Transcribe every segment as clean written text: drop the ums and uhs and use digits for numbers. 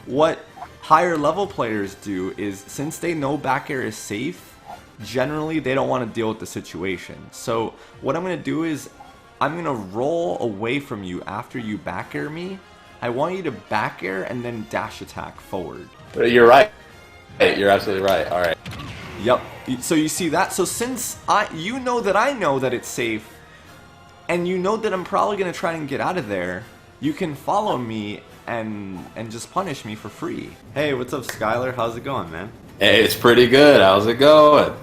what higher level players do is, since they know back air is safe, generally they don't want to deal with the situation. So what I'm going to do is I'm going to roll away from you after you back air me. I want you to back air and then dash attack forward. You're right. You're absolutely right. All right. Yep. So you see that? So since you know that it's safe, and you know that I'm probably going to try and get out of there, you can follow me and just punish me for free. Hey, what's up, Skyler? How's it going, man? Hey, it's pretty good. How's it going?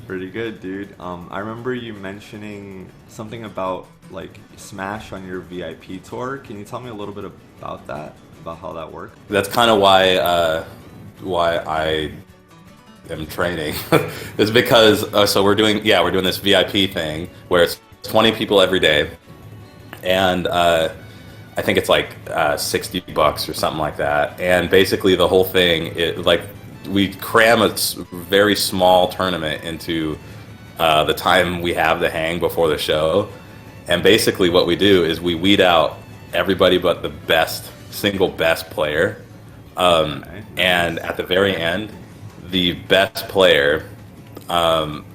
Pretty good, dude. I remember you mentioning something about like Smash on your VIP tour. Can you tell me a little bit about that? About how that worked? That's kind of why I am training. It's because so we're doing this VIP thing where it's 20 people every day, and I think it's like $60 or something like that. And basically the whole thing, we cram a very small tournament into the time we have to hang before the show. And basically what we do is we weed out everybody but the single best player. And at the very end, the best player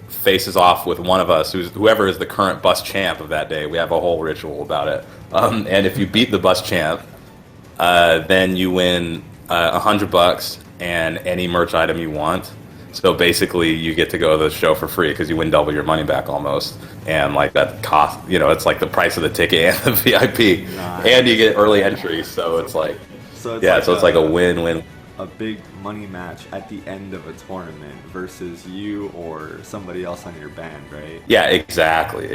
faces off with one of us, whoever is the current bus champ of that day. We have a whole ritual about it. And if you beat the bus champ, then you win $100 and any merch item you want. So basically, you get to go to the show for free because you win double your money back almost. And like that cost, it's like the price of the ticket and the VIP, Nice. And you get early entry. So it's like, so it's like a win-win. A big money match at the end of a tournament versus you or somebody else on your band, right? Yeah, exactly.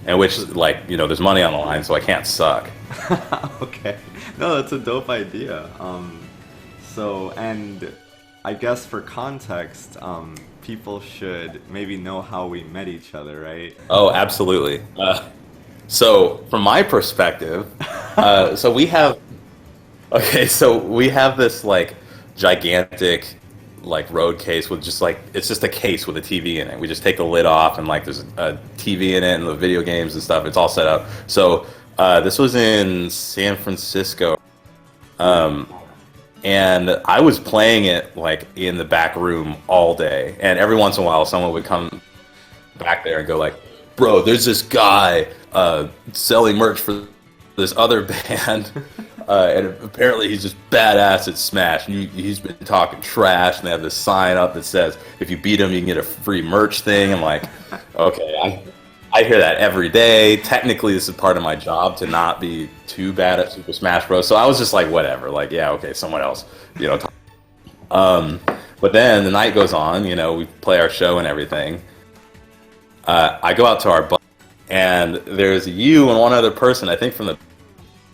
And which, there's money on the line, so I can't suck. Okay. No, that's a dope idea. And I guess for context, people should maybe know how we met each other, right? Oh, absolutely. So from my perspective, so we have this gigantic road case with it's just a case with a TV in it. We just take the lid off and there's a TV in it and the video games and stuff. It's all set up. So this was in San Francisco. And I was playing it in the back room all day, and every once in a while someone would come back there and go bro, there's this guy selling merch for this other band, and apparently he's just badass at Smash, and he's been talking trash, and they have this sign up that says if you beat him you can get a free merch thing. I'm like, okay, I hear that every day. Technically, this is part of my job to not be too bad at Super Smash Bros. So I was just whatever. Yeah, okay, someone else. But then the night goes on. We play our show and everything. I go out to our bus, and there's you and one other person, I think from the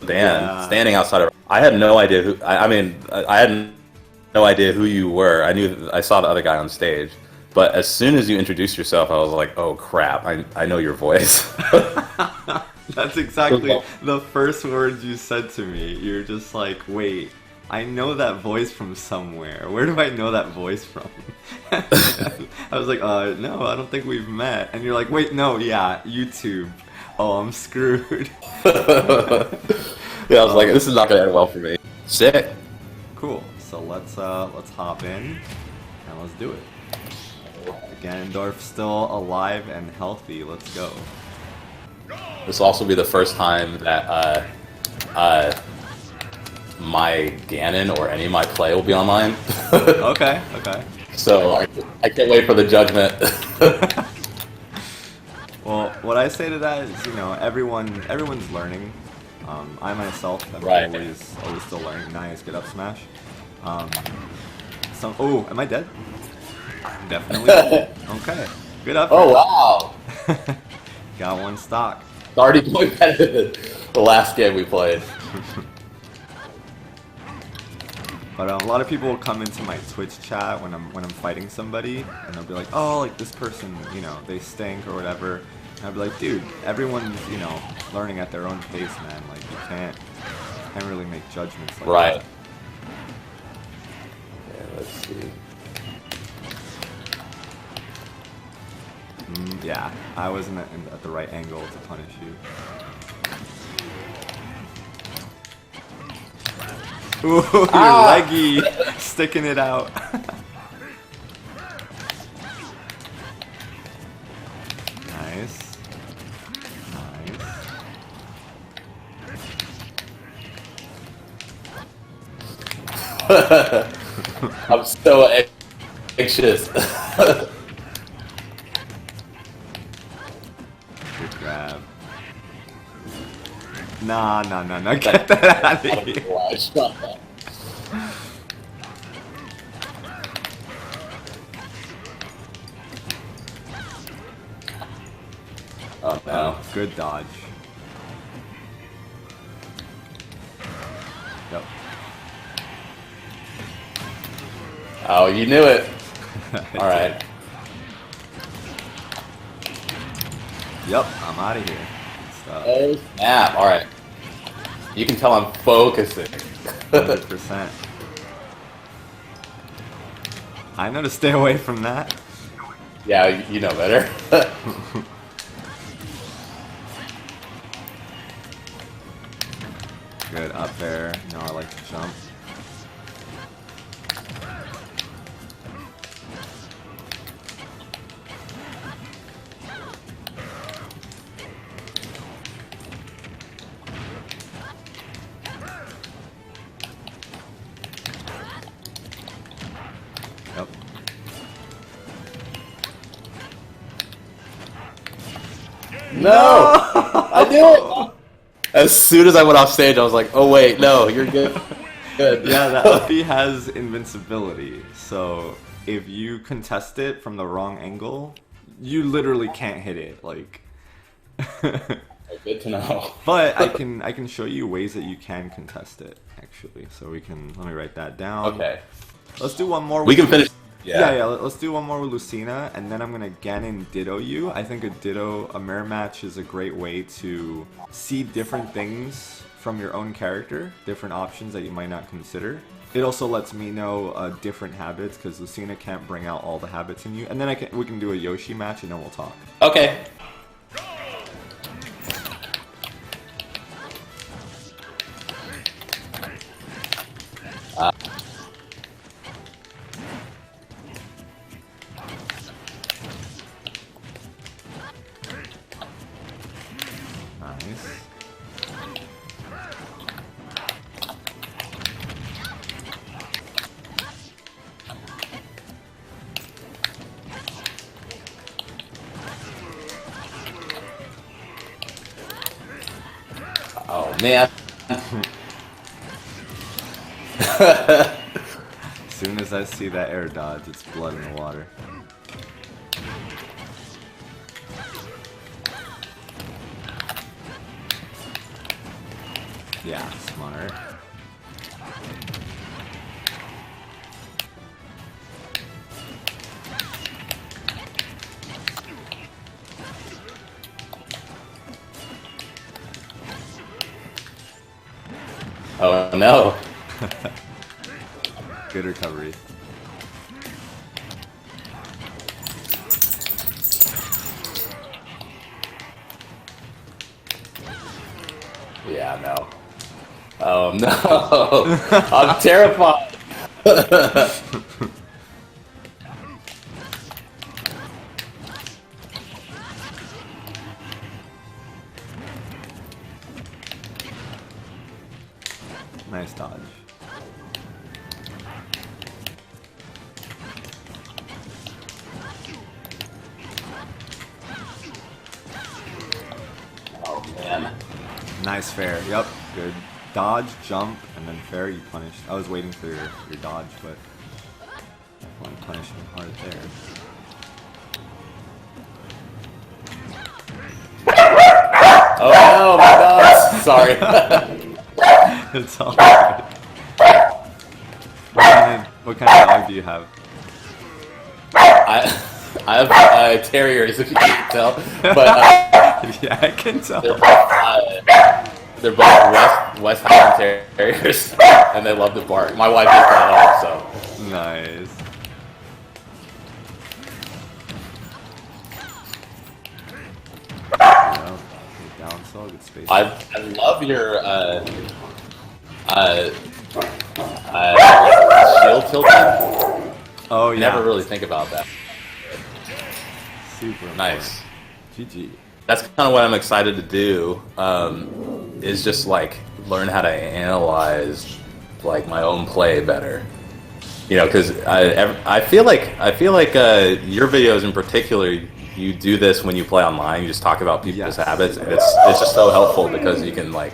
band, standing outside of. I had no idea who. I had no idea who you were. I saw the other guy on stage. But as soon as you introduced yourself, I was like, oh crap, I know your voice. That's exactly the first words you said to me. You're just like, wait, I know that voice from somewhere. Where do I know that voice from? I was like, no, I don't think we've met. And you're like, wait, no, yeah, YouTube. Oh, I'm screwed. Yeah, I was like, this is not going to end well for me. Sick. Cool. So let's hop in and let's do it. Ganondorf still alive and healthy. Let's go. This will also be the first time that my Ganon or any of my play will be online. Okay. So I can't wait for the judgment. Well, what I say to that is, everyone's learning. I myself am always still learning. Nice, get up smash. Oh, am I dead? Definitely. Okay. Good up. Oh, wow. Got one stock. It's already more better than the last game we played. But a lot of people will come into my Twitch chat when I'm fighting somebody, and they'll be like, oh, this person, they stink or whatever. And I'll be like, dude, everyone's, learning at their own pace, man. You can't really make judgments like right. that. Yeah, let's see. Yeah, I wasn't at the right angle to punish you. Ooh, your leggy, sticking it out. Nice. Nice. I'm so anxious. Good grab. Nah, get that out of here. Oh no. Good dodge. Yep. Oh, you knew it. Alright. Yep, I'm out of here. Oh, snap. Alright. You can tell I'm focusing. 100%. I know to stay away from that. Yeah, you know better. Good, up there. No, I like to jump. Yep. No! I knew it! As soon as I went off stage, I was like, oh wait, no, you're good. Good. Yeah, the uppy has invincibility, so if you contest it from the wrong angle, you literally can't hit it, like... Good to know. But I can show you ways that you can contest it, actually. So let me write that down. Okay. Let's do one more. We can finish. Yeah. Let's do one more with Lucina, and then I'm gonna Ganon Ditto you. I think a mirror match is a great way to see different things from your own character, different options that you might not consider. It also lets me know different habits, because Lucina can't bring out all the habits in you. And then we can do a Yoshi match, and then we'll talk. Okay. Nice. Oh man. As soon as I see that air dodge, it's blood in the water. Yeah, smart. Oh no. Good recovery. Yeah, no. Oh no. I'm terrified. Nice dodge. Oh man. Nice fair. Yep. Good. Dodge, jump, and then fair you punished. I was waiting for your dodge, but definitely punishing hard there. Oh no, my God. Sorry. It's all good. What kind of dog do you have? I have terriers, if you can tell, but Yeah, I can tell. they're both West Highland Terriers, and they love to bark. My wife is that dog, so. Nice. Well, good down, so good space. I love your Shield tilting? Oh yeah. Never really think about that. Super Nice. GG. That's kind of what I'm excited to do. Is just like learn how to analyze like my own play better. You know, because I feel like your videos in particular, you do this when you play online. You just talk about people's habits, and it's just so helpful because you can like,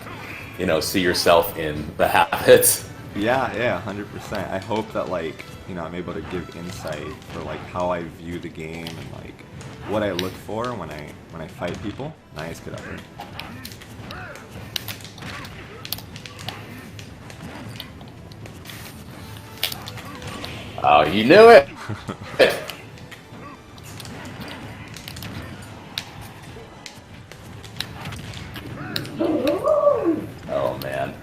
you know, see yourself in the habits. Yeah, 100%. I hope that like, you know, I'm able to give insight for like how I view the game and like what I look for when I fight people. Nice, good effort. Oh, you knew it. Oh man.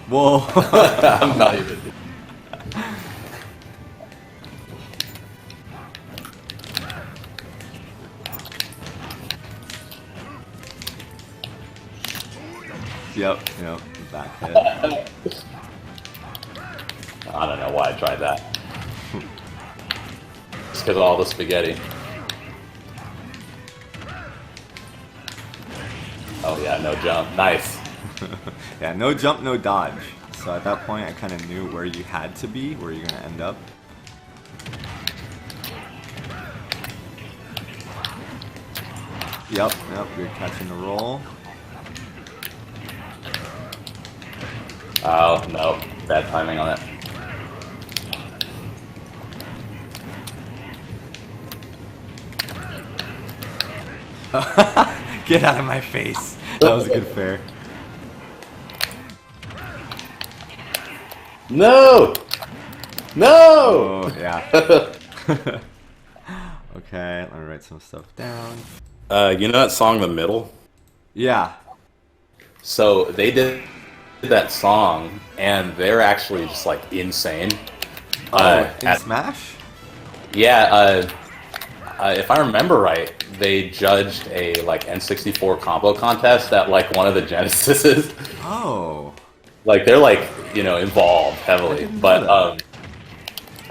Whoa. I'm not even. Yep, back hit. I don't know why I tried that. It's because of all the spaghetti. Oh yeah, no jump. Nice. Yeah, no jump, no dodge. So at that point, I kind of knew where you had to be, where you're gonna end up. Yep, you're catching the roll. Oh no, bad timing on that. Get out of my face. That was a good fair. No! No! Oh, yeah. Okay, let me write some stuff down. You know that song, The Middle? Yeah. So they did that song, and they're actually just like insane. In Smash? Yeah, if I remember right, they judged a like N64 combo contest at like one of the Genesises. Oh. Like they're like, you know, involved heavily, but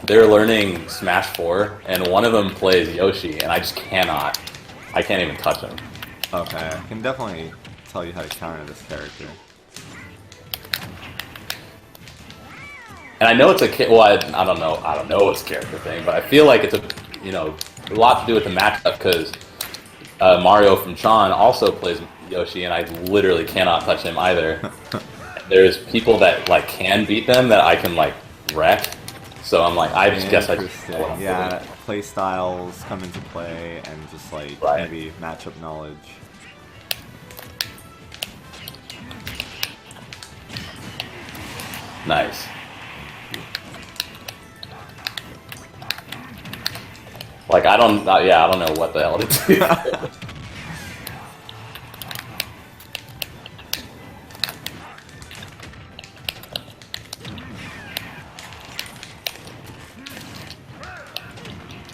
they're learning Smash 4, and one of them plays Yoshi, and I can't even touch him. Okay, I can definitely tell you how to counter this character. And I know it's well, I don't know it's a character thing, but I feel like it's a lot to do with the matchup because Mario from Tron also plays Yoshi, and I literally cannot touch him either. There's people that like can beat them that I can like wreck, so I'm like, I just guess I just yeah, play styles come into play and just like maybe matchup knowledge. Nice. Like I don't know what the hell to do.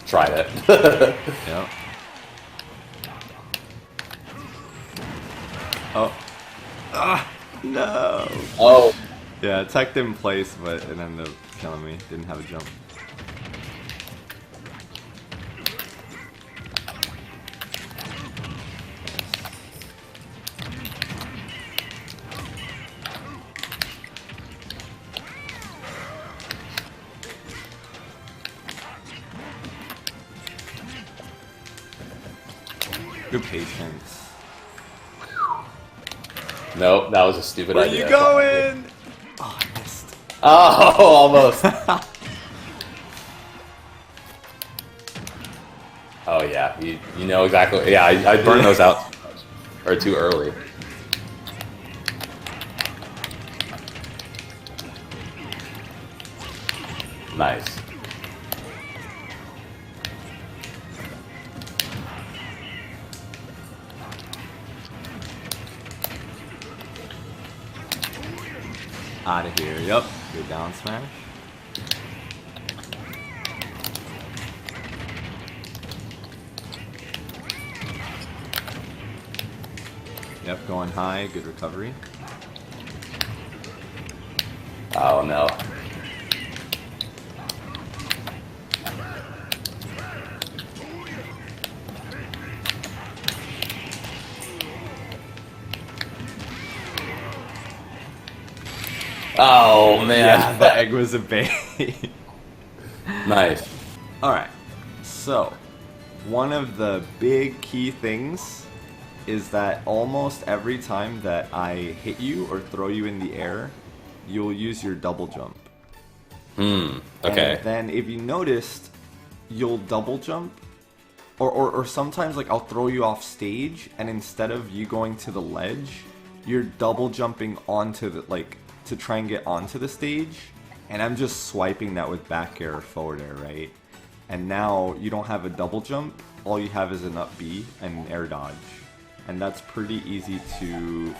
Tried it. Yep. Oh. Ah, no. Oh. Yeah, teched in place, but it ended up killing me. Didn't have a jump. Good patience. Nope, that was a stupid Where idea. you going? Oh, I missed. Oh, almost. Oh yeah, you know exactly. Yeah, I burned those out too much, or too early. Nice. Out of here. Yep. Good down smash. Yep, going high. Good recovery. Oh no. Oh man. Yeah, the egg was a bait. Nice. Alright, so one of the big key things is that almost every time that I hit you or throw you in the air, you'll use your double jump. Okay. And then if you noticed, you'll double jump, or sometimes like I'll throw you off stage, and instead of you going to the ledge, you're double jumping onto the, like, to try and get onto the stage, and I'm just swiping that with back air or forward air, right? And now you don't have a double jump, all you have is an up B and an air dodge. And that's pretty easy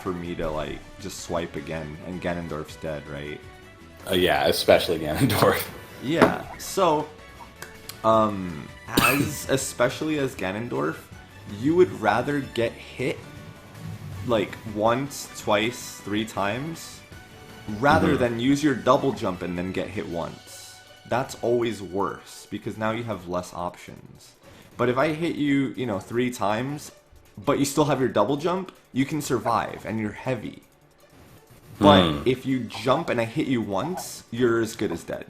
for me to like just swipe again, and Ganondorf's dead, right? Yeah, especially Ganondorf. Yeah, so especially as Ganondorf, you would rather get hit like once, twice, 3 times rather than use your double jump and then get hit once. That's always worse because now you have less options. But if I hit you, 3 times, but you still have your double jump, you can survive and you're heavy. But if you jump and I hit you once, you're as good as dead.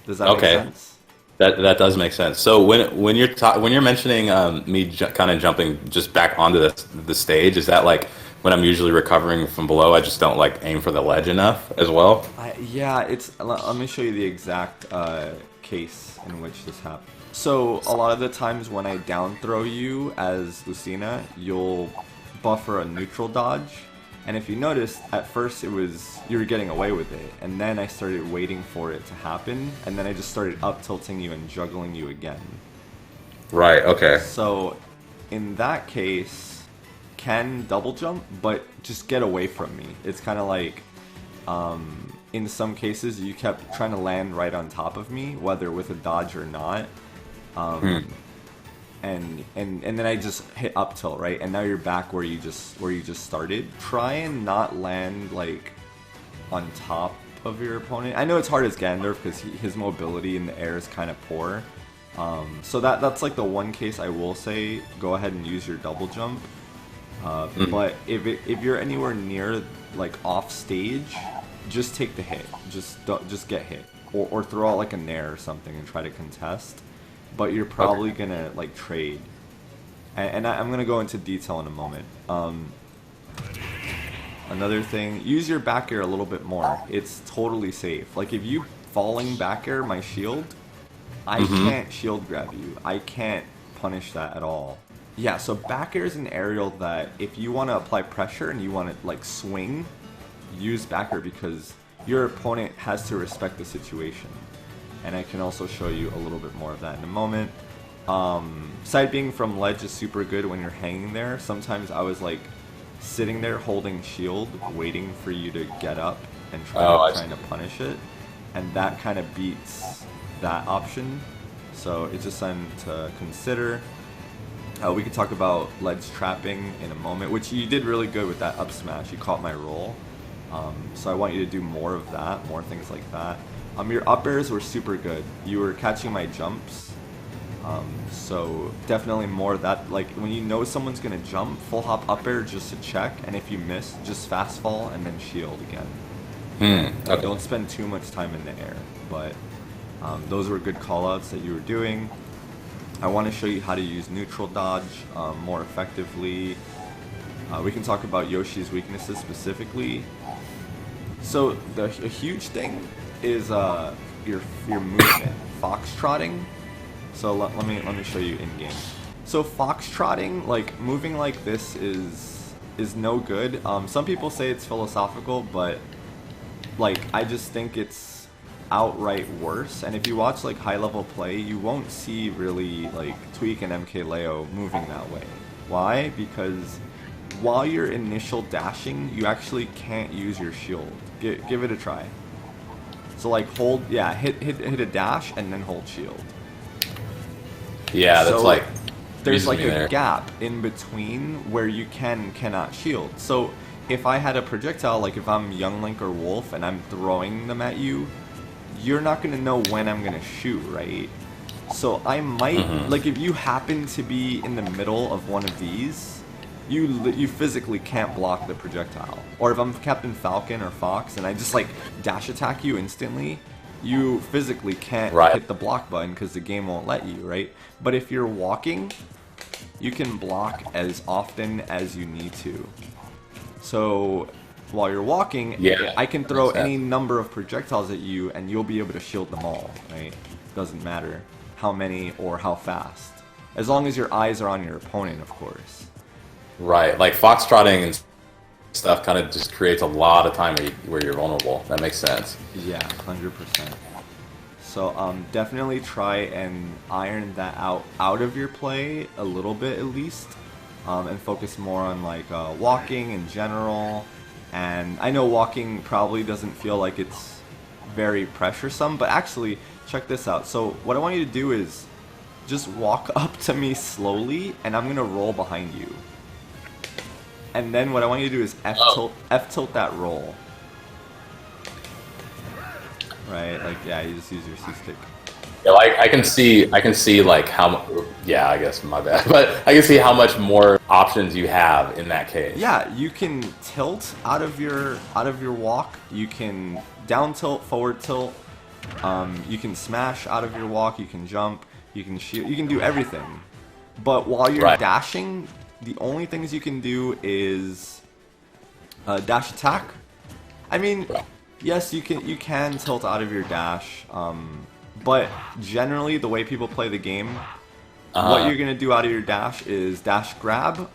Does that make sense? That does make sense. So when you're mentioning me kind of jumping just back onto the stage, is that like when I'm usually recovering from below, I just don't like aim for the ledge enough as well? Let me show you the exact case in which this happens. So a lot of the times when I down throw you as Lucina, you'll buffer a neutral dodge. And if you noticed, at first you were getting away with it, and then I started waiting for it to happen, and then I just started up tilting you and juggling you again. Right, okay. So in that case, can double jump, but just get away from me. It's kind of like, in some cases, you kept trying to land right on top of me, whether with a dodge or not. And then I just hit up tilt, right? And now you're back where you just started. Try and not land like on top of your opponent. I know it's hard as Ganondorf because his mobility in the air is kind of poor. So that's like the one case I will say go ahead and use your double jump. But if you're anywhere near like off stage, just take the hit. Just get hit or throw out like a nair or something and try to contest. But you're probably gonna like trade, and I'm gonna go into detail in a moment. Another thing, use your back air a little bit more. It's totally safe. Like if you falling back air my shield, I can't shield grab you. I can't punish that at all. Yeah, so back air is an aerial that if you want to apply pressure and you want to like swing, use back air because your opponent has to respect the situation. And I can also show you a little bit more of that in a moment. Side being from ledge is super good when you're hanging there. Sometimes I was like sitting there holding shield, waiting for you to get up and trying to punish it. And that kind of beats that option. So it's just something to consider. We could talk about ledge trapping in a moment, which you did really good with that up smash. You caught my roll. So I want you to do more of that, more things like that. Your up airs were super good. You were catching my jumps. So definitely more of that. Like when you know someone's gonna jump, full hop up air just to check, and if you miss, just fast fall and then shield again. Okay. Don't spend too much time in the air. But those were good callouts that you were doing. I want to show you how to use neutral dodge more effectively. We can talk about Yoshi's weaknesses specifically. So a huge thing is your movement, foxtrotting. So let me show you in game. So foxtrotting, like moving like this, is no good. Some people say it's philosophical, but like I just think it's outright worse. And if you watch like high level play, you won't see really like Tweak and MKLeo moving that way. Why? Because while you're initial dashing, you actually can't use your shield. Give it a try. So like hold, yeah, hit a dash and then hold shield. Yeah, that's so like there's like a gap in between where you cannot shield. So if I had a projectile, like if I'm Young Link or Wolf and I'm throwing them at you, you're not gonna know when I'm gonna shoot, right? So I might, like if you happen to be in the middle of one of these, you physically can't block the projectile. Or if I'm Captain Falcon or Fox and I just like dash attack you instantly, you physically can't hit the block button because the game won't let you, right? But if you're walking, you can block as often as you need to. So while you're walking, I can throw any number of projectiles at you and you'll be able to shield them all, right? Doesn't matter how many or how fast. As long as your eyes are on your opponent, of course. Right, like foxtrotting and stuff kind of just creates a lot of time where you're vulnerable. That makes sense. Yeah, 100%. So definitely try and iron that out of your play a little bit at least, and focus more on like walking in general. And I know walking probably doesn't feel like it's very pressuresome, but actually check this out. So what I want you to do is just walk up to me slowly, and I'm gonna roll behind you. And then what I want you to do is F tilt that roll. Right, like you just use your C stick. Yeah, like I can see like how. Yeah, I guess my bad, but I can see how much more options you have in that case. Yeah, you can tilt out of your walk. You can down tilt, forward tilt. You can smash out of your walk. You can jump. You can shoot. You can do everything. But while you're dashing, the only things you can do is dash attack. I mean. Yes, you can tilt out of your dash, but generally the way people play the game, what you're gonna do out of your dash is dash grab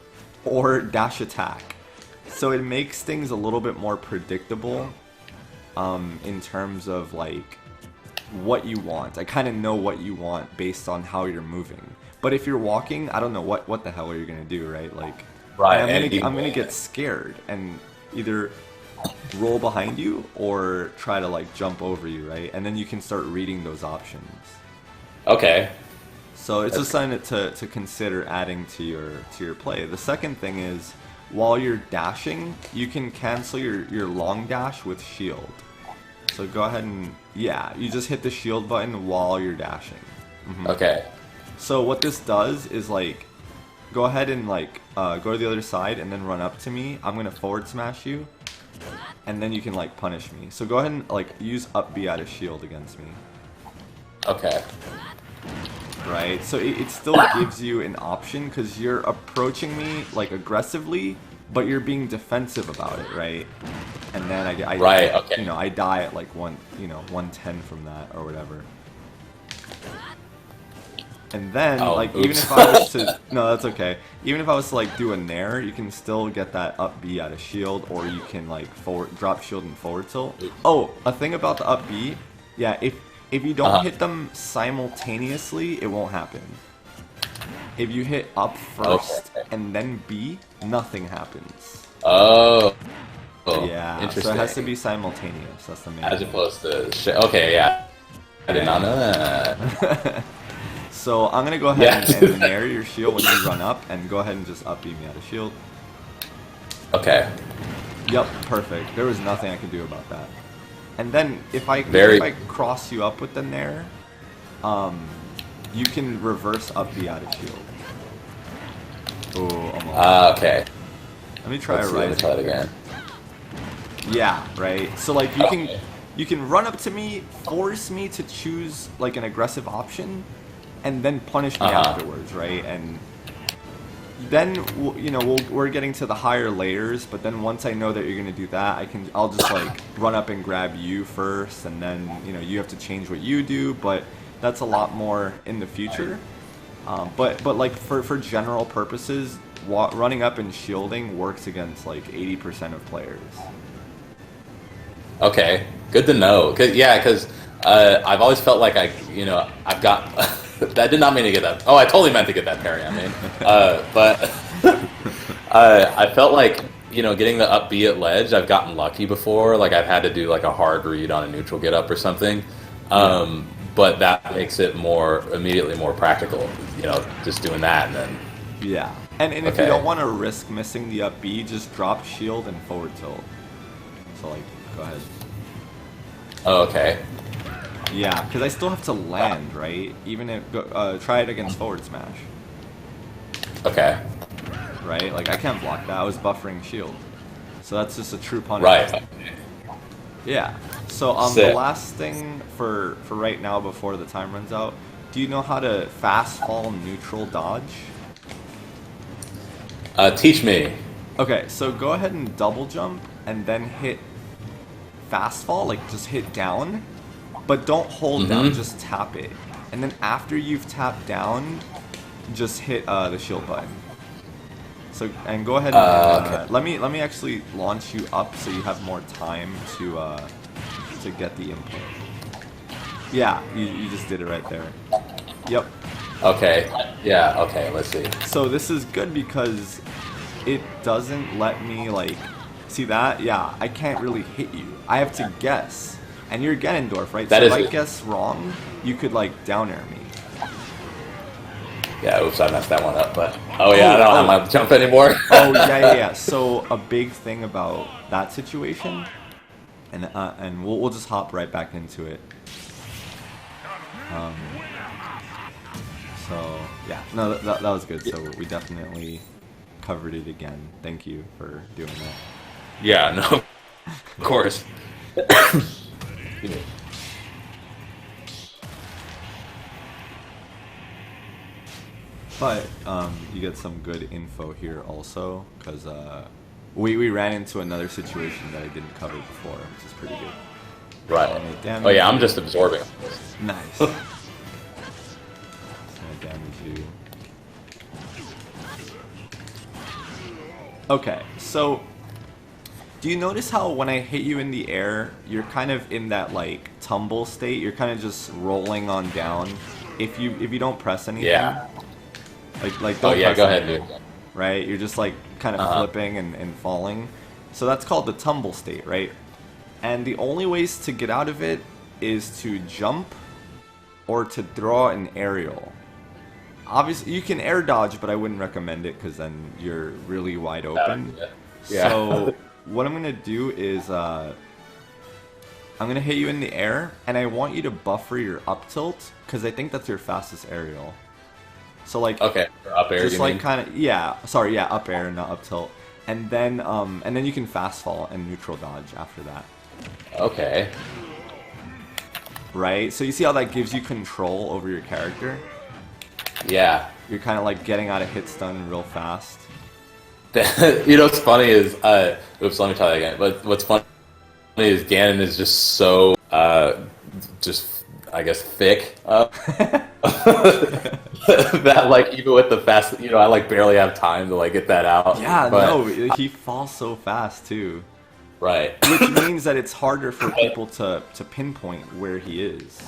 or dash attack. So it makes things a little bit more predictable in terms of like what you want. I kind of know what you want based on how you're moving. But if you're walking, I don't know what the hell are you gonna do, right? Like, I'm gonna get scared and either roll behind you or try to like jump over you, right? And then you can start reading those options. Okay. So it's just something to consider adding to your play. The second thing is while you're dashing, you can cancel your long dash with shield. So go ahead and you just hit the shield button while you're dashing. Okay. So what this does is like go ahead and like go to the other side and then run up to me. I'm gonna forward smash you. And then you can like punish me. So go ahead and like use up B out of shield against me. Okay. Right. So it still gives you an option because you're approaching me like aggressively, but you're being defensive about it, right? And then I I die at like 110 from that or whatever. And then, like, even if I was to... No, that's okay. Even if I was to, like, do a nair, you can still get that up B out of shield, or you can, like, drop shield and forward tilt. Oh, a thing about the up B, if you don't hit them simultaneously, it won't happen. If you hit up first and then B, nothing happens. Oh. Yeah, interesting. So it has to be simultaneous. That's the main As thing. opposed to... Okay, yeah. I did not know that. So I'm gonna go ahead and nair your shield when you run up, and go ahead and just up beat me out of shield. Okay. Yep, perfect. There was nothing I could do about that. And then if I cross you up with the nair, you can reverse up B out of shield. Oh, almost. Okay. Let me try Let me try it again. Yeah, right. So like you can run up to me, force me to choose like an aggressive option, and then punish me afterwards, right? And then we're getting to the higher layers, but then once I know that you're gonna do that, I'll just like run up and grab you first, and then you have to change what you do, but that's a lot more in the future. But like for general purposes, running up and shielding works against like 80% of players. Okay, good to know. Because I've always felt like I've got. I did not mean to get that. Oh, I totally meant to get that parry. I mean, but I felt like getting the up B at ledge. I've gotten lucky before. Like I've had to do like a hard read on a neutral get up or something. But that makes it immediately more practical. Just doing that and then. Yeah. And if you don't want to risk missing the up B, just drop shield and forward tilt. So like, go ahead. Oh, okay. Yeah, because I still have to land, right? Even if try it against forward smash. Okay. Right? Like I can't block that. I was buffering shield. So that's just a true punish. Right. Yeah. So the last thing for right now before the time runs out, do you know how to fast fall neutral dodge? Teach me. Okay, so go ahead and double jump and then hit fast fall, like just hit down, but don't hold down, just tap it. And then after you've tapped down, just hit the shield button. So and go ahead and let me actually launch you up so you have more time to get the input. Yeah, you just did it right there. Yep. Okay. Yeah. Okay. Let's see. So this is good because it doesn't let me like see that. Yeah, I can't really hit you. I have to guess. And you're Ganondorf, right? That so is if I guess wrong, you could like down air me. Yeah, oops, I messed that one up, but... Oh yeah, I don't have my jump anymore. Oh, yeah. So a big thing about that situation, and we'll just hop right back into it. So, yeah. No, that was good. So we definitely covered it again. Thank you for doing that. Yeah, no, of course. But you get some good info here also, because we ran into another situation that I didn't cover before, which is pretty good. Right. Oh yeah, I'm just absorbing. Nice. It's gonna damage you. Okay, so do you notice how when I hit you in the air, you're kind of in that like tumble state? You're kind of just rolling on down. If you don't press anything. Yeah. Like don't press go ahead, anything, dude. right? You're just like kind of flipping and falling. So that's called the tumble state, right? And the only ways to get out of it is to jump or to throw an aerial. Obviously, you can air dodge, but I wouldn't recommend it because then you're really wide open. Yeah. So what I'm gonna do is I'm gonna hit you in the air, and I want you to buffer your up tilt because I think that's your fastest aerial. So like up air, just you like mean? kind of up air, not up tilt, and then you can fast fall and neutral dodge after that. Okay. Right. So you see how that gives you control over your character. Yeah. You're kind of like getting out of hit stun real fast. You know what's funny is oops, let me try that again. But what's funny is Ganon is just so just I guess thick. That like even with the fast, I like barely have time to like get that out. Yeah, but, no, he falls so fast too. Right. Which means that it's harder for people to pinpoint where he is.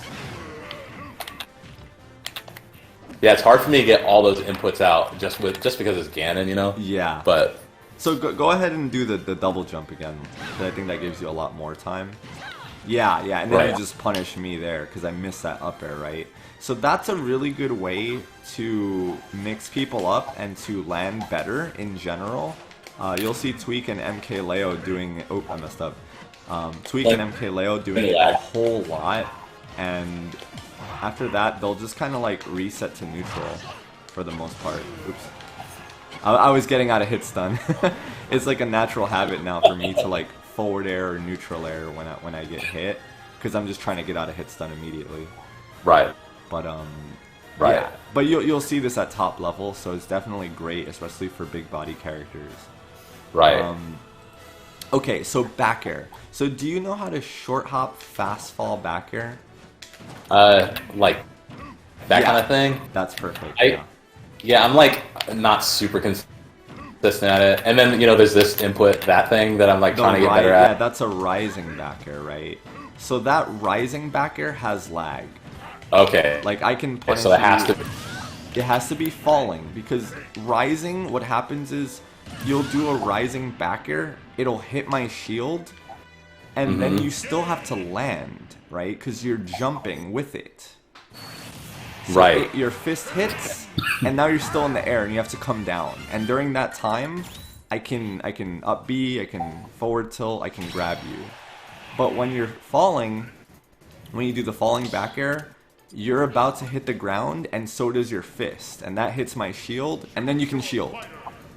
Yeah, it's hard for me to get all those inputs out just because it's Ganon, Yeah. But so go ahead and do the double jump again. I think that gives you a lot more time. Yeah, and then you just punish me there because I missed that up air, right? So that's a really good way to mix people up and to land better in general. You'll see Tweak and MK Leo doing... Oh, I messed up. Tweak and MK Leo doing it a whole lot. And after that, they'll just kind of like reset to neutral for the most part. Oops. I was getting out of hit stun. It's like a natural habit now for me to like forward air or neutral air when I get hit, because I'm just trying to get out of hit stun immediately. Right. But right. Yeah. But you'll see this at top level, so it's definitely great, especially for big body characters. Right. Okay, so back air. So do you know how to short hop, fast fall back air? Like that kind of thing. That's perfect. Yeah, I'm like not super consistent at it, and then there's this input, that thing that I'm like trying to get better at. Yeah, that's a rising back air, right? So that rising back air has lag. Okay. Like I can punish so it has to. It has to be falling, because rising, what happens is you'll do a rising back air, it'll hit my shield, and then you still have to land, right? Because you're jumping with it. So Right. your fist hits, and now you're still in the air, and you have to come down. And during that time, I can up B, I can forward tilt, I can grab you. But when you're falling, when you do the falling back air, you're about to hit the ground, and so does your fist, and that hits my shield, and then you can shield.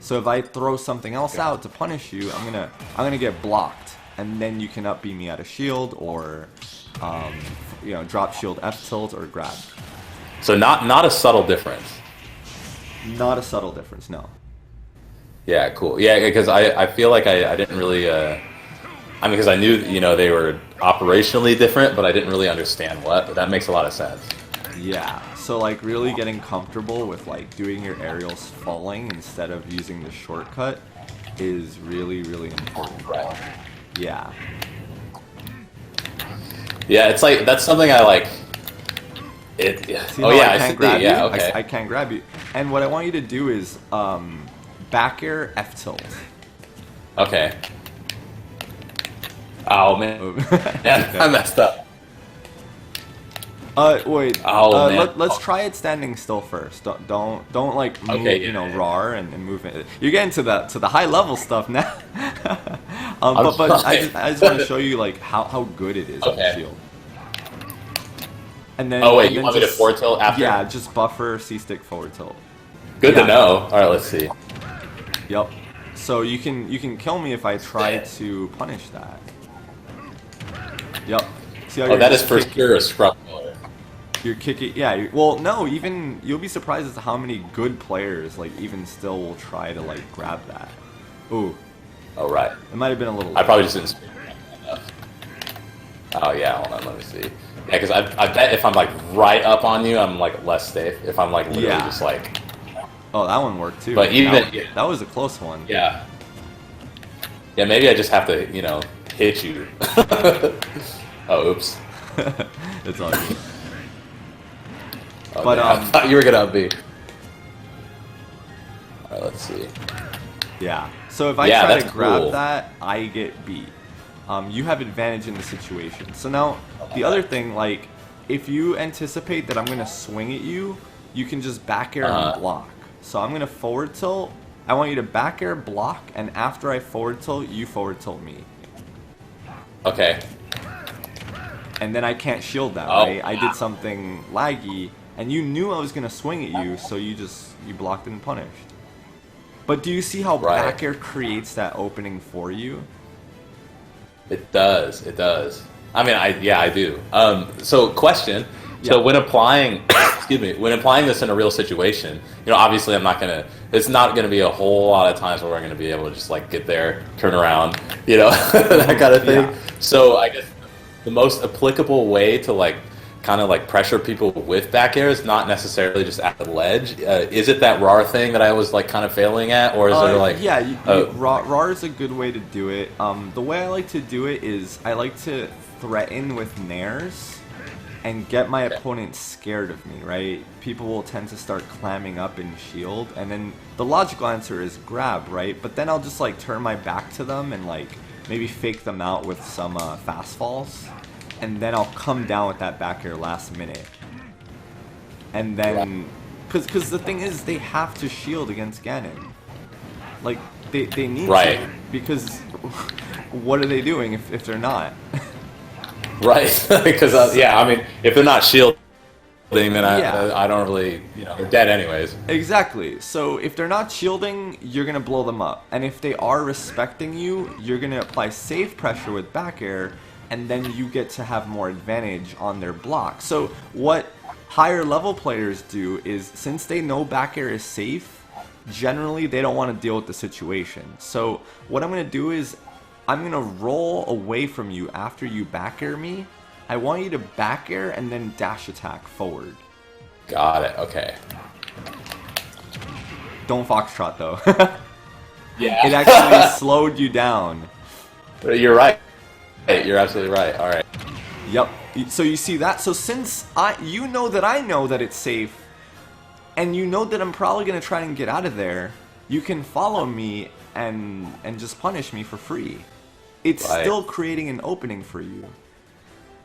So if I throw something else out to punish you, I'm gonna get blocked, and then you can up B me out of shield, or drop shield F tilt or grab. So not a subtle difference. Not a subtle difference, no. Yeah, cool. Yeah, because I feel like I didn't really. I mean, because I knew they were operationally different, but I didn't really understand what. But that makes a lot of sense. Yeah, so like really getting comfortable with like doing your aerials falling instead of using the shortcut is really, really important. Right. Yeah. Yeah, it's like that's something I like. It. Yeah. See Oh how yeah, I can't see. grab Yeah, you? okay. I can't grab you. And what I want you to do is back air F tilt. Okay. Oh man, yeah, I messed up. Wait. Oh man. Let's try it standing still first. Don't like move, Okay, yeah. RAR and move it. You're getting to the high level stuff now. But I just want to show you like how good it is on the shield. And then. Oh wait, and you then want me to forward tilt after? Yeah, just buffer C stick forward tilt. Good to know. All right, let's see. Yep. So you can kill me if I try to punish that. Yep. See how That is for sure a scrub color. You're kicking, yeah. Well, no, even you'll be surprised as to how many good players, like, even still will try to like grab that. Ooh. Oh right. It might have been a little. I probably just didn't speak enough. Oh yeah, hold on, let me see. Yeah, because I bet if I'm like right up on you, I'm like less safe. If I'm like literally just like. Oh, that one worked too. But even that was a close one. Yeah. Yeah, maybe I just have to, hit you. Oh, oops. It's all good. Oh, But man, I thought you were gonna up B. All right, let's see. Yeah. So if I try to grab that, I get beat. You have advantage in the situation. So now the other thing, like, if you anticipate that I'm gonna swing at you, you can just back air and block. So I'm gonna forward tilt. I want you to back air, block, and after I forward tilt, you forward tilt me. Okay. And then I can't shield that, right? I did something laggy, and you knew I was gonna swing at you, so you blocked and punished. But do you see how back air creates that opening for you? It does. It does. I mean, I do. So question. So when applying, when applying this in a real situation, obviously it's not gonna be a whole lot of times where we're gonna be able to just like get there, turn around, that kind of thing. Yeah. So I guess the most applicable way to like kind of like pressure people with back air is not necessarily just at the ledge. Is it that RAR thing that I was like kind of failing at, or is there like? Yeah, RAR is a good way to do it. The way I like to do it is I like to threaten with nairs and get my opponent scared of me, right? People will tend to start clamming up in shield, and then the logical answer is grab, right? But then I'll just like turn my back to them and like maybe fake them out with some fast falls, and then I'll come down with that back air last minute. And then, because the thing is, they have to shield against Ganon. Like, they need to, because what are they doing if they're not? Right, because I mean, if they're not shielding, then I don't really, they're dead anyways. Exactly. So if they're not shielding, you're gonna blow them up, and if they are respecting you, you're gonna apply safe pressure with back air, and then you get to have more advantage on their block. So what higher level players do is, since they know back air is safe, generally they don't want to deal with the situation. So what I'm gonna do is, I'm gonna roll away from you after you back air me. I want you to back air and then dash attack forward. Got it, okay. Don't foxtrot though. Yeah. It actually slowed you down. You're right. You're absolutely right. All right. Yep. So you see that? So since you know that I know that it's safe, and you know that I'm probably gonna try and get out of there, you can follow me and just punish me for free. It's still creating an opening for you.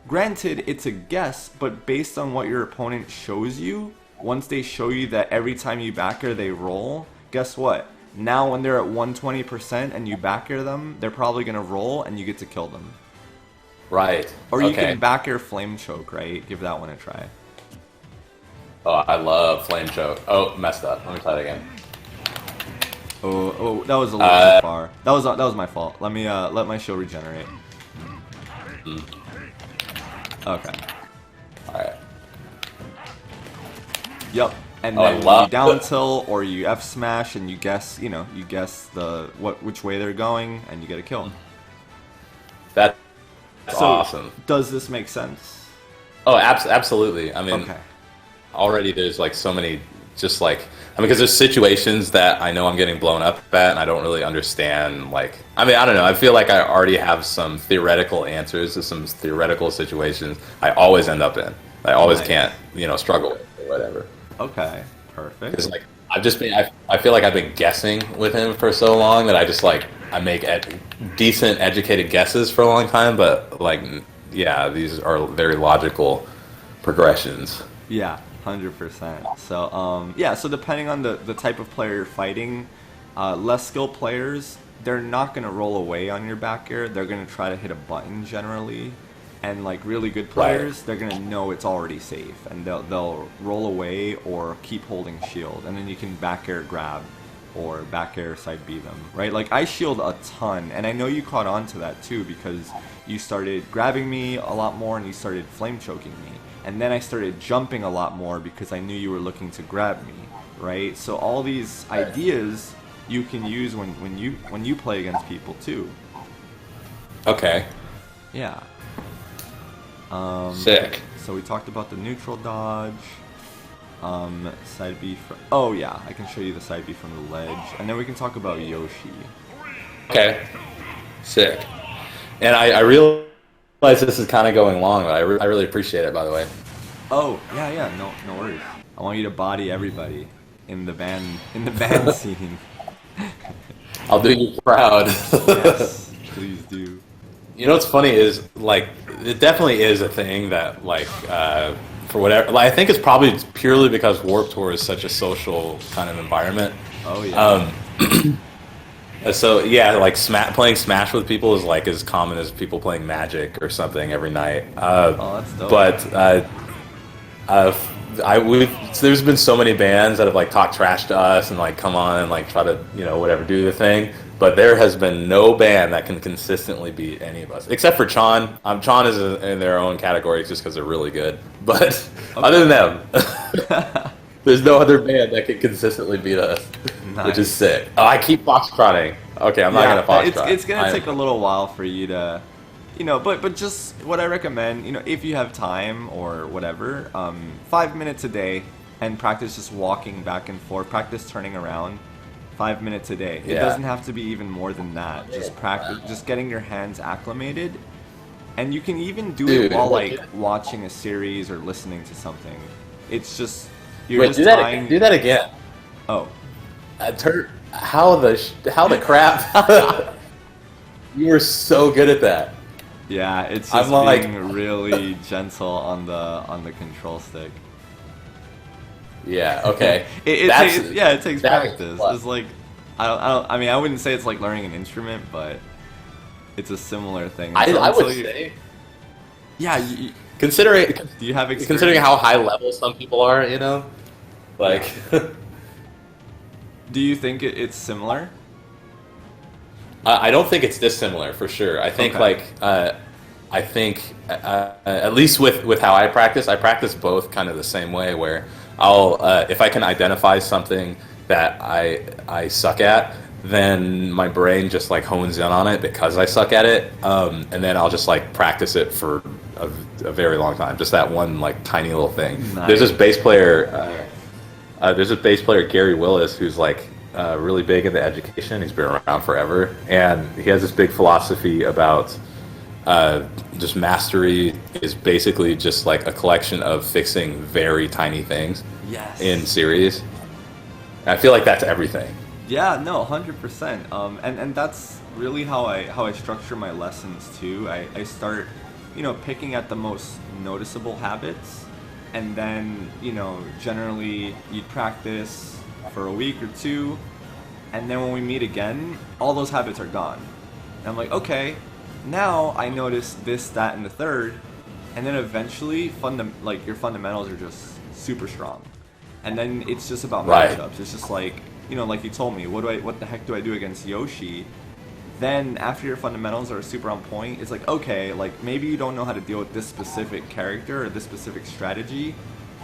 granted, it's a guess, but based on what your opponent shows you, once they show you that every time you back air they roll, guess what? Now when they're at 120% and you back air them, they're probably going to roll and you get to kill them. Right. Or you can back air flame choke, right? Give that one a try. Oh, I love flame choke. Oh, messed up. Let me try it again. Oh, that was a little too far. That was my fault. Let me let my shield regenerate. Okay. Alright. Yep. And then you down tilt or you F smash and you guess which way they're going and you get a kill. That's awesome. Does this make sense? Oh, absolutely. I mean, okay. Already there's like so many, just like, I mean, because there's situations that I know I'm getting blown up at and I don't really understand, like, I mean, I don't know, I feel like I already have some theoretical answers to some theoretical situations I always end up in. I always can't, struggle with or whatever. Okay, perfect. Because like, I feel like I've been guessing with him for so long that I just like, I make decent educated guesses for a long time, but like, yeah, these are very logical progressions. Yeah. 100%. So, so depending on the type of player you're fighting, less skilled players, they're not going to roll away on your back air. They're going to try to hit a button generally. And like really good players, they're going to know it's already safe. And they'll roll away or keep holding shield. And then you can back air grab or back air side B them, right? Like I shield a ton. And I know you caught on to that too because you started grabbing me a lot more and you started flame choking me. And then I started jumping a lot more because I knew you were looking to grab me, right? So all these ideas you can use when you play against people too. Okay. Yeah. Sick. So we talked about the neutral dodge. Side B from... Oh yeah, I can show you the side B from the ledge. And then we can talk about Yoshi. Okay. Sick. And I realize this is kind of going long, but I really appreciate it, by the way. Oh, yeah, no worries. I want you to body everybody in the band scene. I'll do you proud. Yes, please do. You know what's funny is, like, it definitely is a thing that, like, for whatever... Like, I think it's probably purely because Warped Tour is such a social kind of environment. Oh, yeah. So yeah, like playing Smash with people is like as common as people playing Magic or something every night. That's dope. But there's been so many bands that have like talked trash to us and like come on and like try to whatever do the thing. But there has been no band that can consistently beat any of us except for Chon. Chon is in their own category just because they're really good. But other than them. There's no other band that can consistently beat us, which is sick. Oh, I keep foxtrotting. Okay, I'm not gonna foxtrot. It's gonna take a little while for you to, but just what I recommend, if you have time or whatever, 5 minutes a day and practice just walking back and forth. Practice turning around. 5 minutes a day. It doesn't have to be even more than that. Just practice, just getting your hands acclimated, and you can even do it while like watching a series or listening to something. It's just. Wait, do that again. Oh. How the crap? You were so good at that. Yeah, it's just being really gentle on the control stick. Yeah, okay. It takes practice. It's like I mean, I wouldn't say it's like learning an instrument, but it's a similar thing. I would say. Yeah, considering do you have experience? Considering how high level some people are, like. Do you think it's similar? I don't think it's dissimilar for sure. I think at least with how I practice both kind of the same way. Where I'll if I can identify something that I suck at, then my brain just like hones in on it because I suck at it, and then I'll just like practice it for a very long time. Just that one like tiny little thing. Nice. There's this bass player Gary Willis who's like really big into education. He's been around forever, and he has this big philosophy about just mastery is basically just like a collection of fixing very tiny things in series. And I feel like that's everything. Yeah, no, 100%. And that's really how I structure my lessons too. I start picking at the most noticeable habits, and then, generally you'd practice for a week or two, and then when we meet again, all those habits are gone. And I'm like, okay, now I notice this, that, and the third, and then eventually, your fundamentals are just super strong. And then it's just about matchups. It's just like, like you told me, what the heck do I do against Yoshi? Then after your fundamentals are super on point, it's like, okay, like maybe you don't know how to deal with this specific character or this specific strategy.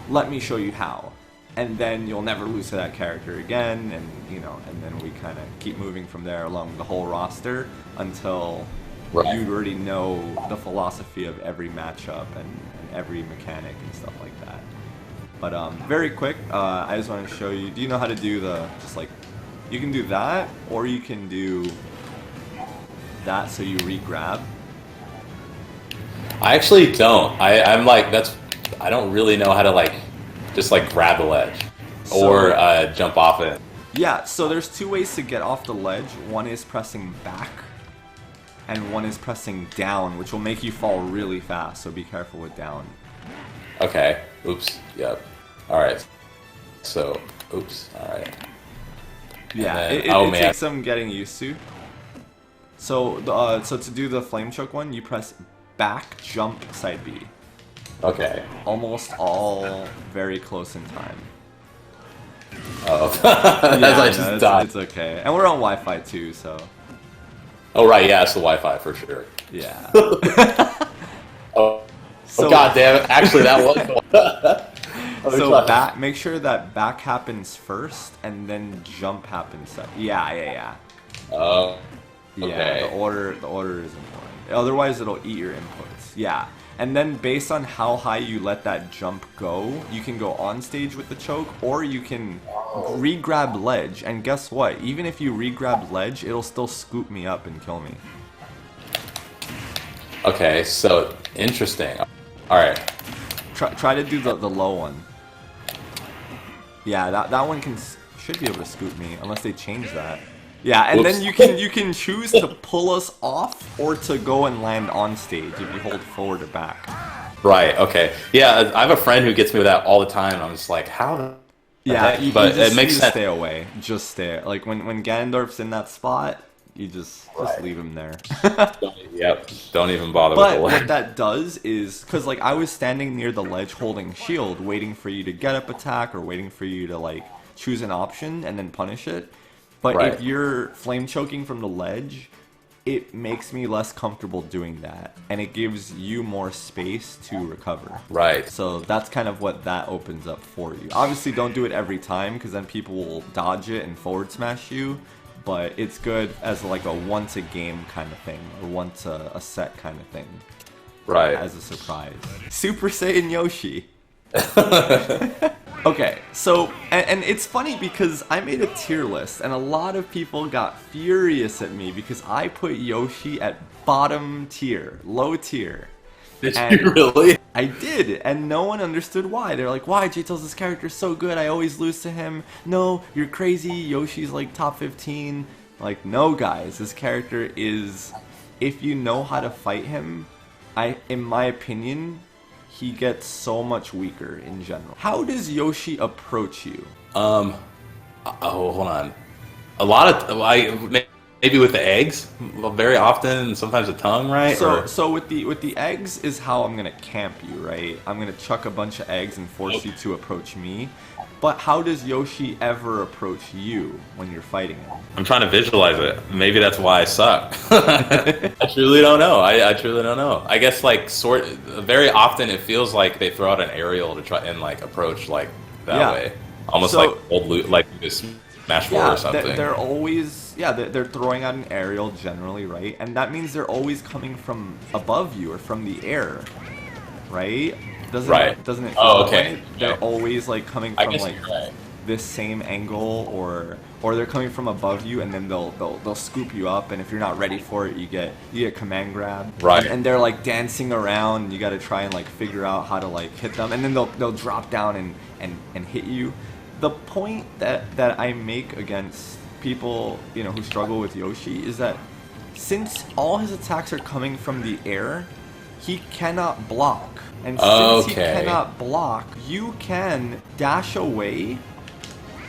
Let me show you how. And then you'll never lose to that character again, and and then we kind of keep moving from there along the whole roster until you already know the philosophy of every matchup and every mechanic and stuff like that. But very quick, I just want to show you. Do you know how to do you can do that, or you can do that so you re-grab? I actually don't. I'm like, I don't really know how to just grab the ledge or jump off it. Yeah, so there's two ways to get off the ledge. One is pressing back, and one is pressing down, which will make you fall really fast, so be careful with down. Okay. Oops. Yep. Alright. So, oops. Alright. Yeah, it takes some getting used to. So, so to do the flame choke one, you press back, jump, side B. Okay. Almost all very close in time. Oh. I just died. It's okay. And we're on Wi-Fi too, so... Oh, right, yeah, it's the Wi-Fi for sure. Yeah. Oh, god damn it. Actually, that was... So make sure that back happens first, and then jump happens second. Yeah. Oh, okay. Yeah, the order is important. Otherwise, it'll eat your inputs. Yeah. And then based on how high you let that jump go, you can go on stage with the choke, or you can re-grab ledge. And guess what? Even if you re-grab ledge, it'll still scoop me up and kill me. Okay, so interesting. Alright. Try to do the low one. Yeah, that one should be able to scoop me, unless they change that. Yeah, and then you can choose to pull us off or to go and land on stage if you hold forward or back. Right, okay. Yeah, I have a friend who gets me with that all the time, and I'm just like, how? Yeah, but it makes sense. Stay away. Just stay. Like when Ganondorf's in that spot, you just leave him there. Yep, don't even bother but with the ledge. What that does is, because I was standing near the ledge holding shield, waiting for you to get up attack or waiting for you to choose an option and then punish it. But if you're flame choking from the ledge, it makes me less comfortable doing that, and it gives you more space to recover. Right. So that's kind of what that opens up for you. Obviously, don't do it every time, because then people will dodge it and forward smash you. But it's good as a once a game kind of thing, or once a set kind of thing. Right. As a surprise. Super Saiyan Yoshi. Okay, so, and it's funny because I made a tier list, and a lot of people got furious at me because I put Yoshi at bottom tier, low tier. Did you really? I did, and no one understood why. They're like, why? J-Tails, this character's so good, I always lose to him. No, you're crazy, Yoshi's top 15. No guys, this character is, if you know how to fight him, in my opinion, he gets so much weaker in general. How does Yoshi approach you? Oh, hold on. A lot of maybe with the eggs, very often, and sometimes the tongue, right? So with the eggs is how I'm gonna camp you, right? I'm gonna chuck a bunch of eggs and force you to approach me. But how does Yoshi ever approach you when you're fighting him? I'm trying to visualize it. Maybe that's why I suck. I truly don't know. I truly don't know. I guess very often it feels like they throw out an aerial to try and approach that way, almost old loot, Smash 4 or something. They're always they're throwing out an aerial generally, right? And that means they're always coming from above you or from the air, right? Doesn't it feel that way? They're always coming from this same angle, or they're coming from above you, and then they'll scoop you up, and if you're not ready for it, you get command grab. Right. And they're dancing around, and you got to try and figure out how to hit them, and then they'll drop down and hit you. The point that I make against people who struggle with Yoshi is that since all his attacks are coming from the air, he cannot block. And since he cannot block, you can dash away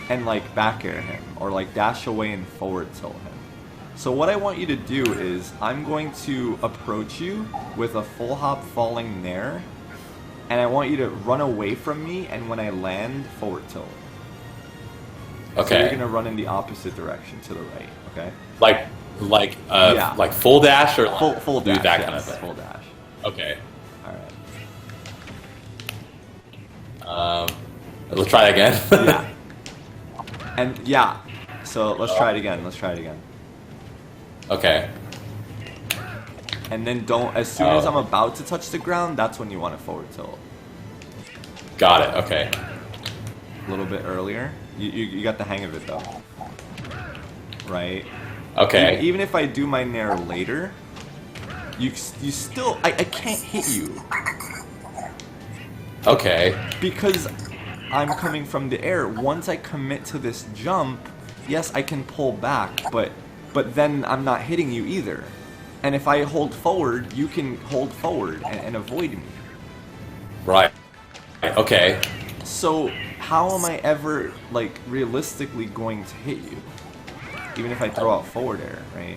and like back air him, or like dash away and forward tilt him. So what I want you to do is, I'm going to approach you with a full hop falling nair, and I want you to run away from me, and when I land, forward tilt. Okay. So you're gonna run in the opposite direction to the right, okay? Like full dash or like full dash, that kind of thing. Full dash. Okay. Alright. Let's try it again. Yeah. And yeah. So let's try it again. Okay. And then as soon as I'm about to touch the ground, that's when you want to forward tilt. Got it, okay. A little bit earlier. You got the hang of it though. Right? Okay. Even if I do my nair later, you still... I can't hit you. Okay. Because I'm coming from the air. Once I commit to this jump, yes, I can pull back, but then I'm not hitting you either. And if I hold forward, you can hold forward and avoid me. Right. Okay. So how am I ever, like, realistically going to hit you? Even if I throw out forward air, right?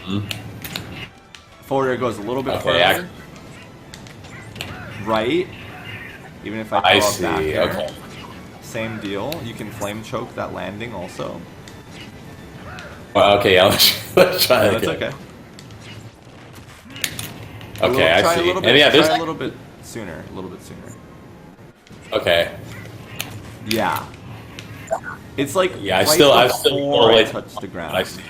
Mm-hmm. Forward air goes a little bit further. Right? Even if I throw out back air. Okay. Same deal. You can flame choke that landing also. Well, okay, yeah, let's try it That's again. okay. Okay, I see. And yeah, try a little bit sooner. Okay. Yeah. It's like I before still I touch the ground. I see.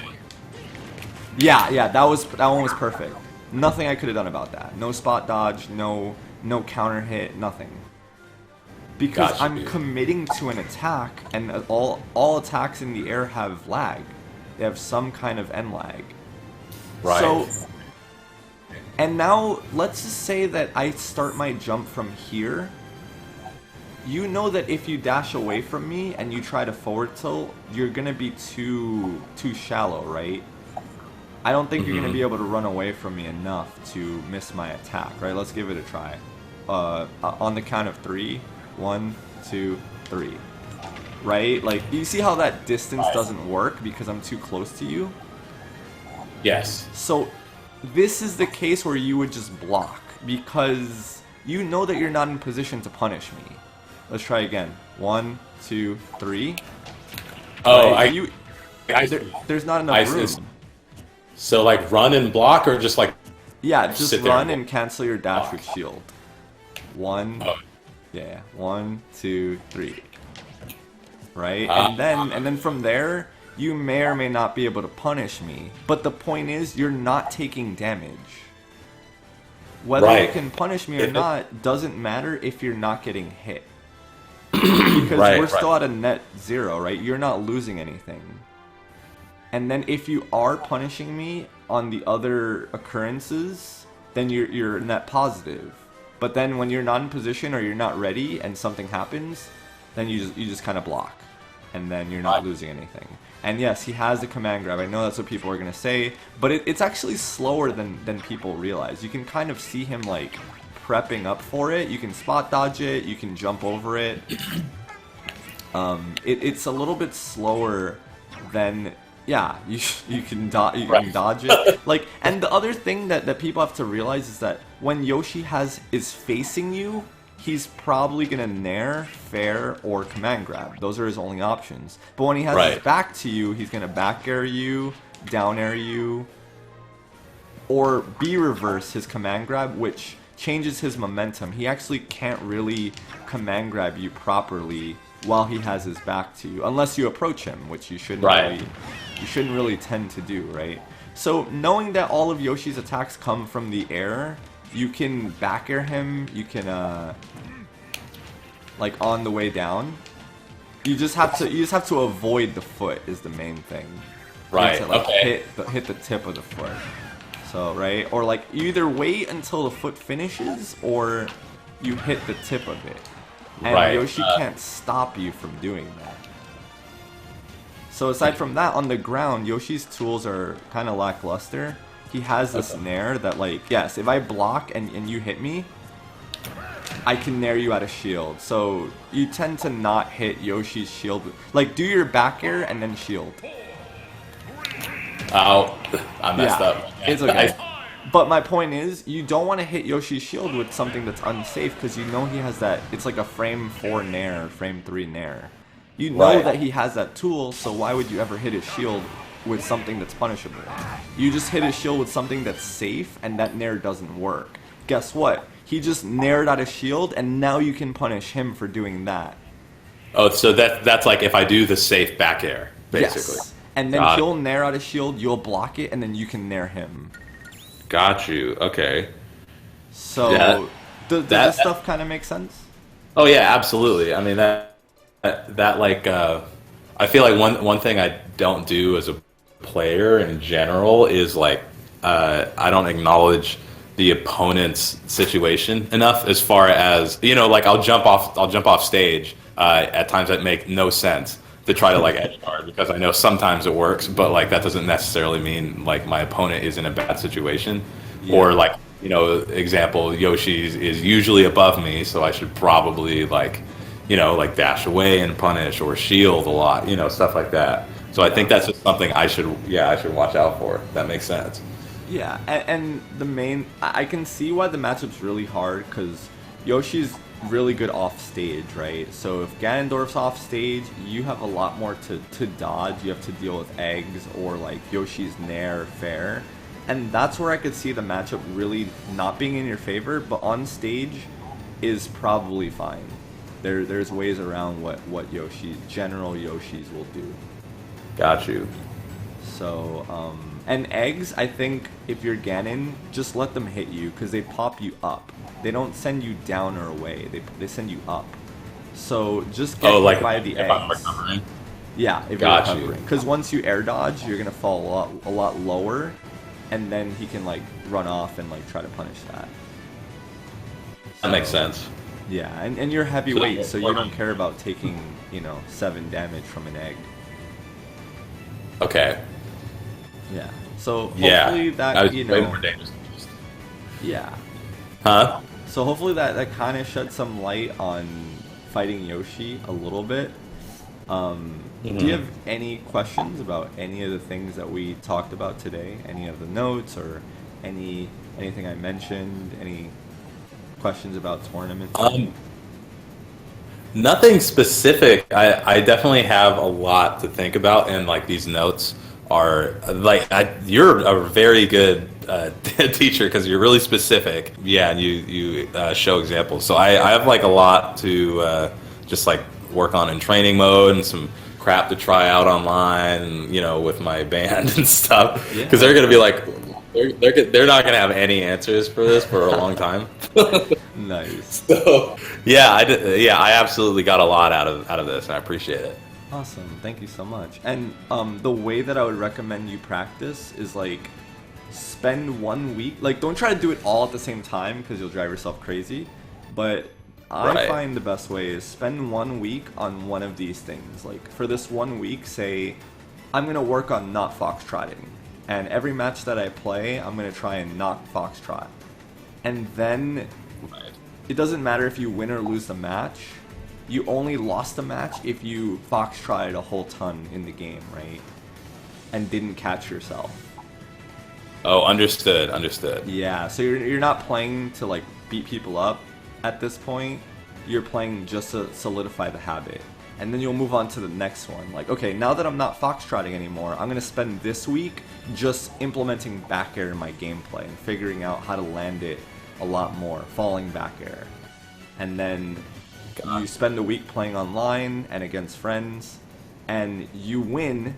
Yeah, that one was perfect. Nothing I could have done about that. No spot dodge, no counter hit, nothing. Because Gotcha, I'm dude. committing to an attack, and all attacks in the air have lag. They have some kind of end lag. Right. So, and now let's just say that I start my jump from here. You know that if you dash away from me and you try to forward tilt, you're gonna be too shallow, right? I don't think you're gonna be able to run away from me enough to miss my attack, right? Let's give it a try. On the count of 3, 1, 2, 3. Right? Like, you see how that distance doesn't work because I'm too close to you? Yes. So, this is the case where you would just block because you know that you're not in position to punish me. Let's try again. 1, 2, 3. Oh, right? There's not enough room. So, like, run and block, or just like... Yeah, just run and cancel your dash with shield. 1, yeah, 1, 2, 3. Right? And then from there, you may or may not be able to punish me. But the point is, you're not taking damage. Whether you can punish me or not doesn't matter if you're not getting hit. Because we're still at a net 0, right? You're not losing anything. And then if you are punishing me on the other occurrences, then you're net positive. But then when you're not in position or you're not ready and something happens, then you just kind of block. And then you're not losing anything. And yes, he has a command grab. I know that's what people are going to say. But it's actually slower than people realize. You can kind of see him like prepping up for it. You can spot dodge it. You can jump over it. It's a little bit slower than... Yeah, you can dodge it. Like, and the other thing that people have to realize is that when Yoshi is facing you, he's probably gonna nair, fair, or command grab. Those are his only options. But when he has his back to you, he's gonna back air you, down air you, or B reverse his command grab, which changes his momentum. He actually can't really command grab you properly while he has his back to you, unless you approach him, which you shouldn't really tend to do, right? So knowing that all of Yoshi's attacks come from the air, you can back air him, you can like on the way down. You just have to avoid the foot is the main thing. Right. You have to, like, hit the tip of the foot. So, right? Or like you either wait until the foot finishes or you hit the tip of it. And Yoshi can't stop you from doing that. So aside from that, on the ground, Yoshi's tools are kind of lackluster. he has this nair that, like, yes, if I block and you hit me, I can nair you out of shield. So you tend to not hit Yoshi's shield. Like, do your back air and then shield. Oh, I messed up. It's okay. But my point is, you don't want to hit Yoshi's shield with something that's unsafe, because you know he has that, it's like a frame 4 nair, frame 3 nair. You know that he has that tool, so why would you ever hit his shield with something that's punishable? You just hit his shield with something that's safe, and that nair doesn't work. Guess what? He just naired out a shield, and now you can punish him for doing that. Oh, so that's like if I do the safe back air, basically. Yes. And then he'll nair out a shield, you'll block it, and then you can nair him. Got you. Okay. So, does this stuff kind of make sense? Oh yeah, absolutely. I mean that like I feel like one thing I don't do as a player in general is like I don't acknowledge the opponent's situation enough, as far as, you know, like I'll jump off stage at times that make no sense to try to like edge guard, because I know sometimes it works, but like that doesn't necessarily mean like my opponent is in a bad situation. Or like, you know, example, Yoshi is usually above me, so I should probably like, you know, like dash away and punish or shield a lot, you know, stuff like that. So I think that's just something I should watch out for. That makes sense. Yeah, and the main, I can see why the matchup's really hard, because Yoshi's really good off stage, right? So if Ganondorf's off stage, you have a lot more to dodge. You have to deal with eggs or like Yoshi's nair fair. And that's where I could see the matchup really not being in your favor, but on stage is probably fine. There's ways around what general Yoshis will do. Got you. So, and eggs, I think if you're Ganon, just let them hit you, because they pop you up. They don't send you down or away. They send you up. So just get hit by the eggs. I'm recovering. Yeah, if you're recovering. Because once you air dodge, you're gonna fall a lot lower, and then he can like run off and like try to punish that. That makes sense. Yeah, and you're heavyweight, so you don't care about taking, you know, 7 damage from an egg. Okay. Yeah. So hopefully that, you know, way more dangerous. Yeah. Huh? So hopefully that kind of sheds some light on fighting Yoshi a little bit. Do you have any questions about any of the things that we talked about today? Any of the notes or anything I mentioned? Any questions about tournaments? Nothing specific. I definitely have a lot to think about, and like these notes are like you're a very good teacher, because you're really specific. Yeah, and you show examples. So I have like a lot to just like work on in training mode, and some crap to try out online, you know, with my band and stuff. Because they're gonna be like, they're not gonna have any answers for this for a long time. Nice. So I absolutely got a lot out of this, and I appreciate it. Awesome, thank you so much. And the way that I would recommend you practice is like spend 1 week. Like, don't try to do it all at the same time, because you'll drive yourself crazy. But I find the best way is spend 1 week on one of these things. Like for this 1 week, say I'm gonna work on not foxtrotting, and every match that I play, I'm gonna try and not foxtrot. And then it doesn't matter if you win or lose the match. You only lost the match if you foxtrotted a whole ton in the game, right? And didn't catch yourself. Oh, understood. Yeah, so you're not playing to like beat people up at this point. You're playing just to solidify the habit. And then you'll move on to the next one. Like, okay, now that I'm not foxtrotting anymore, I'm gonna spend this week just implementing back air in my gameplay and figuring out how to land it a lot more, falling back air. And then you spend a week playing online and against friends, and you win,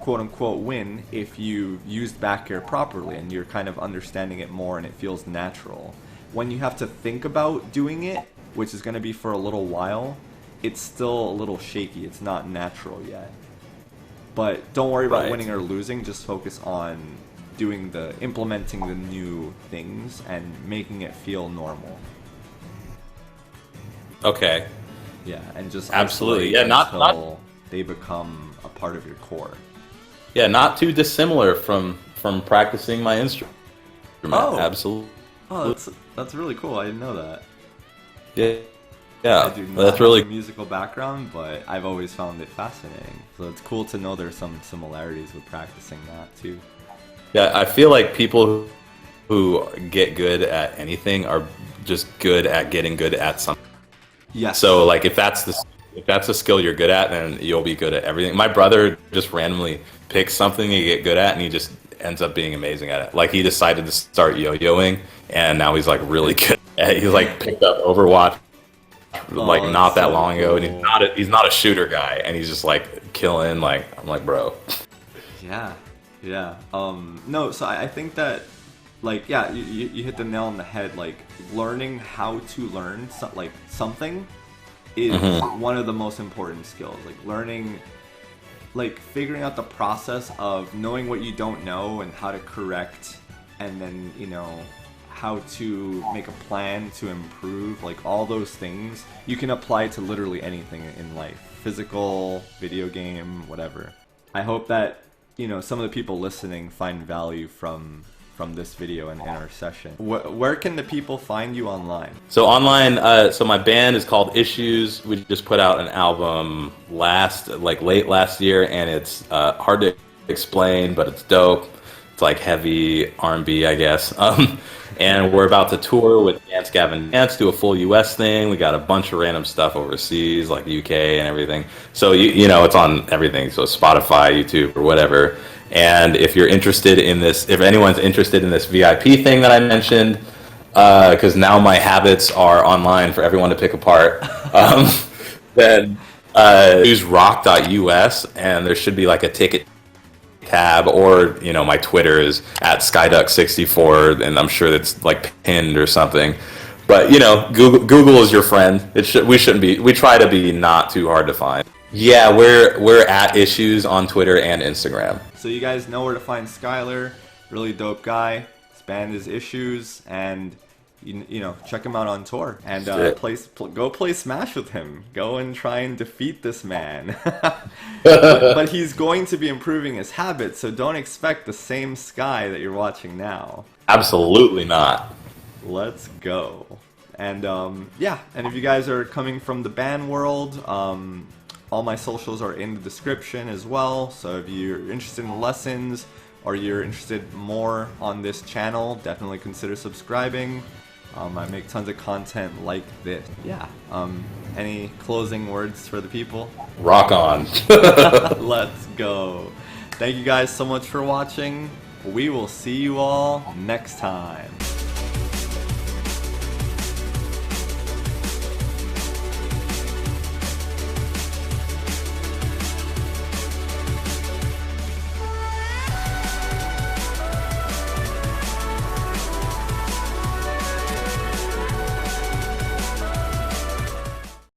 quote unquote win, if you used back air properly and you're kind of understanding it more and it feels natural. When you have to think about doing it, which is going to be for a little while, it's still a little shaky. It's not natural yet. But don't worry about winning or losing, just focus on implementing the new things and making it feel normal. Okay. Yeah, and just absolutely. Yeah, not they become a part of your core. Yeah, not too dissimilar from from practicing my instrument. Oh. Absolutely. Oh, that's really cool. I didn't know that. Yeah, I do not that's have really a musical background, but I've always found it fascinating. So it's cool to know there's some similarities with practicing that too. Yeah, I feel like people who get good at anything are just good at getting good at something. Yes. So like if that's the skill you're good at, then you'll be good at everything. My brother just randomly picks something to get good at, and he just ends up being amazing at it. Like he decided to start yo-yoing, and now he's like really good at it. He's like picked up Overwatch like not that long ago, and he's not a shooter guy, and he's just like killing. Like I'm like, bro. Yeah. No, so I think that, like, yeah, you hit the nail on the head. Like, learning how to learn something is one of the most important skills. Like, learning, like, figuring out the process of knowing what you don't know and how to correct, and then, you know, how to make a plan to improve. Like, all those things, you can apply to literally anything in life. Physical, video game, whatever. I hope that, you know, some of the people listening find value from this video and our session. Where can the people find you online? So online, so my band is called Issues. We just put out an album late last year, and it's hard to explain, but it's dope. It's like heavy R&B, I guess. And we're about to tour with Dance Gavin Dance, do a full US thing. We got a bunch of random stuff overseas, like UK and everything. So, you know, it's on everything. So Spotify, YouTube, or whatever. And if you're interested in this, if anyone's interested in this VIP thing that I mentioned, because now my habits are online for everyone to pick apart, then use rock.us, and there should be like a ticket tab, or you know, my Twitter is at Skyduck64, and I'm sure it's like pinned or something. But you know, Google is your friend. We try to be not too hard to find. Yeah, we're at Issues on Twitter and Instagram. So you guys know where to find Skyler. Really dope guy. His band is Issues, and you know, check him out on tour, and go play Smash with him. Go and try and defeat this man. but he's going to be improving his habits, so don't expect the same Sky that you're watching now. Absolutely not. Let's go. And yeah, and if you guys are coming from the band world, all my socials are in the description as well. So if you're interested in lessons, or you're interested more on this channel, definitely consider subscribing. I make tons of content like this. Yeah. Any closing words for the people? Rock on. Let's go. Thank you guys so much for watching. We will see you all next time.